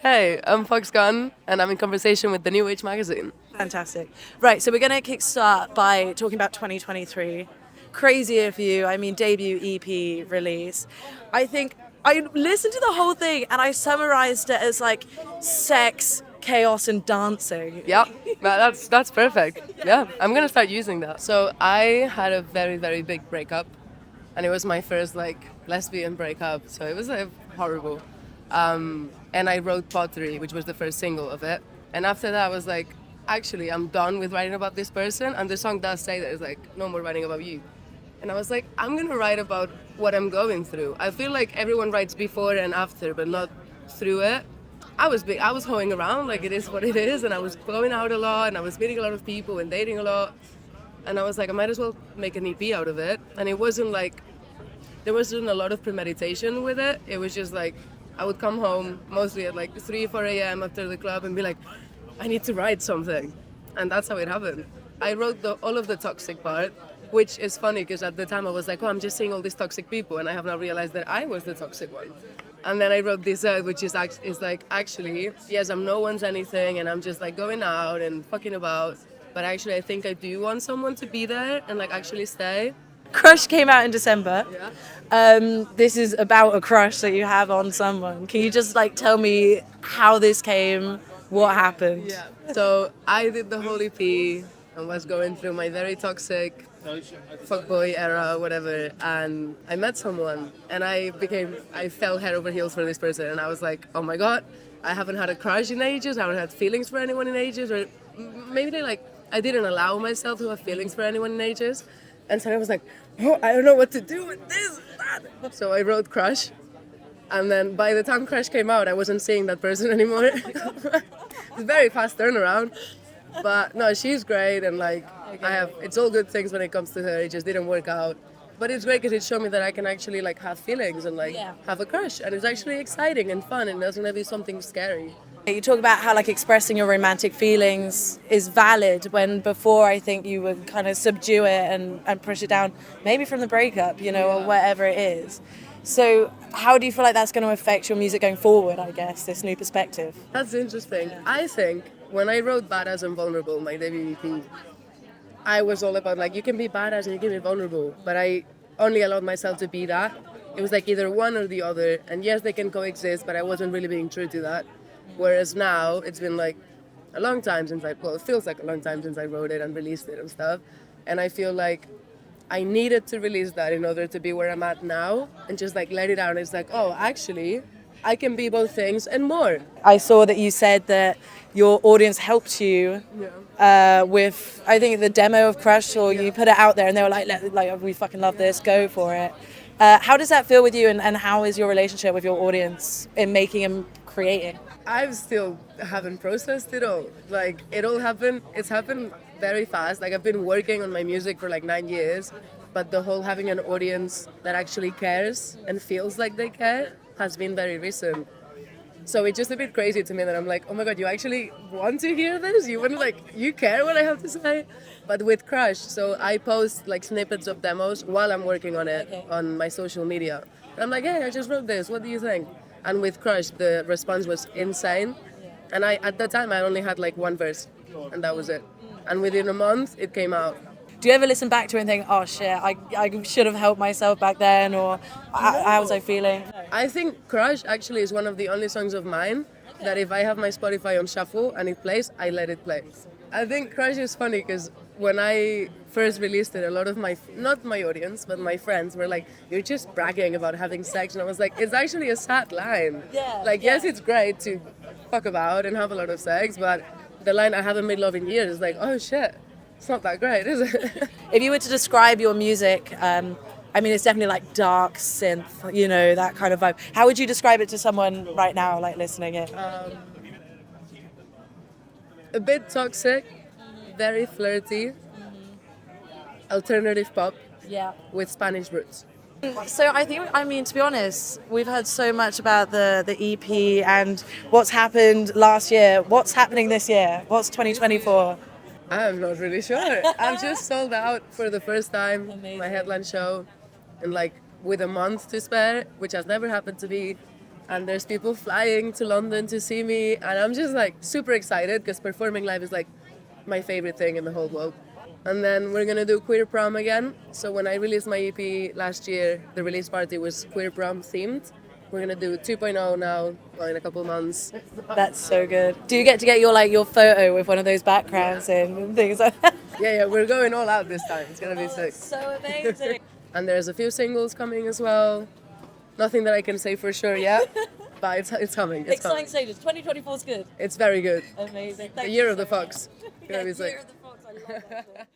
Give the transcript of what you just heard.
Hey, I'm Fox Gunn, and I'm in conversation with the New Age magazine. Fantastic. Right, so we're going to kickstart by talking about 2023. Crazy of You, I mean, debut EP release. I think I listened to the whole thing and I summarized it as like sex, chaos, and dancing. Yeah, that's perfect. Yeah, I'm gonna start using that. So I had a very, very big breakup, and it was my first like lesbian breakup. So it was horrible. And I wrote Pottery, which was the first single of it. And after that, I was like, actually, I'm done with writing about this person. And the song does say that it's like, no more writing about you. And I was like, I'm gonna write about what I'm going through. I feel like everyone writes before and after, but not through it. I was hoeing around, like it is what it is, and I was going out a lot, and I was meeting a lot of people and dating a lot. And I was like, I might as well make an EP out of it. And it wasn't like, there wasn't a lot of premeditation with it. It was just like, I would come home mostly at like 3, 4 a.m. after the club and be like, I need to write something. And that's how it happened. I wrote all of the toxic part, which is funny because at the time I was like, oh, I'm just seeing all these toxic people, and I have now realized that I was the toxic one. And then I wrote this out, which is like, actually, yes, I'm no one's anything, and I'm just like going out and fucking about, but actually I think I do want someone to be there and like actually stay. Crush came out in December. Yeah. This is about a crush that you have on someone. Can you just like tell me how this came, what happened? Yeah. So I did the whole EP and was going through my very toxic fuckboy era, whatever, and I met someone and I fell head over heels for this person, and I was like, oh my god, I haven't had a crush in ages, I haven't had feelings for anyone in ages, or maybe I didn't allow myself to have feelings for anyone in ages, and so I was like, oh, I don't know what to do with this. So I wrote Crush, and then by the time Crush came out, I wasn't seeing that person anymore. It's a very fast turnaround. But no, she's great, and like it's all good things when it comes to her. It just didn't work out, but it's great because it showed me that I can actually like have feelings and like have a crush, and it's actually exciting and fun, and it doesn't have to be something scary. You talk about how like expressing your romantic feelings is valid when before I think you would kind of subdue it and push it down, maybe from the breakup, or whatever it is. So how do you feel like that's going to affect your music going forward, I guess, this new perspective? That's interesting. I think when I wrote Badass and Vulnerable, my debut EP, I was all about like, you can be badass and you can be vulnerable, but I only allowed myself to be that. It was like either one or the other, and yes, they can coexist, but I wasn't really being true to that. Whereas now, it's been like a long time since it feels like a long time since I wrote it and released it and stuff, and I feel like I needed to release that in order to be where I'm at now and just like let it out. It's like, oh, actually, I can be both things and more. I saw that you said that your audience helped you with, I think, the demo of Crush, or you put it out there and they were like, we fucking love this, go for it. How does that feel with you, and how is your relationship with your audience in making and creating? I still haven't processed it all. Like, it's happened very fast. Like, I've been working on my music for like 9 years, but the whole having an audience that actually cares and feels like they care has been very recent. So it's just a bit crazy to me that I'm like, oh my god, you actually want to hear this? You care what I have to say? But with Crush, so I post like snippets of demos while I'm working on it on my social media. And I'm like, hey, I just wrote this, what do you think? And with Crush, the response was insane. And at that time, I only had like one verse, and that was it. And within a month, it came out. Do you ever listen back to it and think, oh shit, I should have helped myself back then, or how was I feeling? I think Crush actually is one of the only songs of mine that if I have my Spotify on shuffle and it plays, I let it play. I think Crush is funny because when I first released it, a lot of not my audience, but my friends were like, you're just bragging about having sex. And I was like, it's actually a sad line. Yes, it's great to fuck about and have a lot of sex, but the line I haven't made love in years is like, oh shit. It's not that great, is it? If you were to describe your music, I mean, it's definitely like dark synth, that kind of vibe. How would you describe it to someone right now, like listening it? A bit toxic, very flirty, alternative pop with Spanish roots. So to be honest, we've heard so much about the EP and what's happened last year. What's happening this year? What's 2024? I'm not really sure. I've just sold out for the first time. Amazing. My headline show, and like with a month to spare, which has never happened to me. and there's people flying to London to see me, and I'm just like super excited because performing live is like my favorite thing in the whole world. And then we're gonna do Queer Prom again. So when I released my EP last year, the release party was Queer Prom themed. We're gonna do 2.0 now, well, in a couple of months. That's so good. Do you get to get your photo with one of those backgrounds in and things like that? Yeah, we're going all out this time. It's gonna be sick. So amazing. And there's a few singles coming as well. Nothing that I can say for sure yet, but it's coming. It's Exciting coming. stages. 2024 is good. It's very good. Amazing. The year of the Fox. It's gonna be Yes, sick. year of the Fox. I love that.